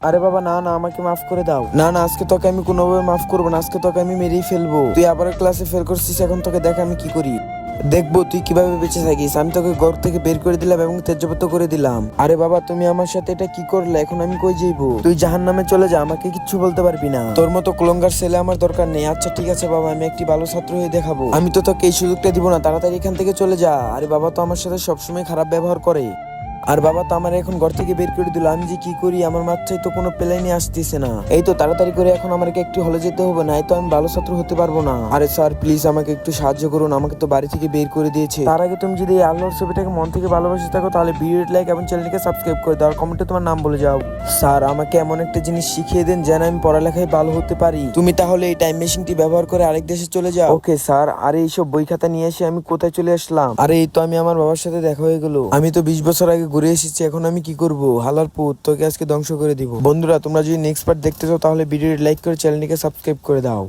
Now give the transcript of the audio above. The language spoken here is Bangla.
আরে বাবা না না, আমাকে মাফ করে দাও। না না, আজকে তোকে আমি কোনোভাবে মাফ করবো না, আজকে তোকে আমি মেরেই ফেলবো। তুই আবার ক্লাসে ফেল করছিস, এখন তোকে দেখ আমি কি করি। দেখবো তুই কিভাবে বেঁচে থাকিস। আমি তোকে ঘর থেকে বের করে দিলাম এবং তেজপাত করে দিলাম। আরে বাবা তুমি আমার সাথে এটা কি করলে? এখন আমি কই যাইবো? তুই জাহান্নামে চলে যা, আমাকে কিচ্ছু বলতে পারবি না। তোর মতো কুলঙ্গার ছেলে আমার দরকার নেই। আচ্ছা ঠিক আছে বাবা, আমি একটি ভালো ছাত্র হয়ে দেখাবো। আমি তো তোকে এই সুযোগটা দিব না, তাড়াতাড়ি এখান থেকে চলে যা। আরে বাবা তো আমার সাথে সবসময় খারাপ ব্যবহার করে। আর বাবা তো আমার এখন ঘর থেকে বের করে দিল। আমি যে কি করি, আমার মাথায় তো কোনো প্ল্যানই আসতেছে না। এই তো তাড়াতাড়ি করে এখন আমাকে একটু হলে যেতে হবে, না তো আমি ভালো ছাত্র হতে পারবো না। আরে স্যার প্লিজ আমাকে একটু সাহায্য করুন, আমাকে তো বাড়ি থেকে বের করে দিয়েছে। তার আগে তুমি যদি এই আল্লাহর ছবিটাকে মন থেকে ভালোবাসে থাকো তাহলে ভিডিওটি লাইক এবং চ্যানেলটিকে সাবস্ক্রাইব করে দাও, আর কমেন্টে তোমার নাম বলে যাও। স্যার আমাকে এমন একটা জিনিস শিখিয়ে দেন যেন আমি পড়ালেখায় ভালো হতে পারি। তুমি তাহলে এই টাইম মেশিনটি ব্যবহার করে আরেক দেশে চলে যাও। Okay sir. আরে এইসব বই খাতা নিয়ে এসে আমি কোথায় চলে আসলাম? আরে এই তো আমি আমার বাবার সাথে দেখা হয়ে গেল। আমি তো 20 বছর আগে ঘুরে এসেছি, এখন আমি কি করব? হালার পুত, তোকে আজকে ধ্বংস করে দিব। বন্ধুরা তোমরা যদি নেক্সট পার্ট দেখতে চাও তাহলে ভিডিওটি লাইক করে চ্যানেলটিকে সাবস্ক্রাইব করে দাও।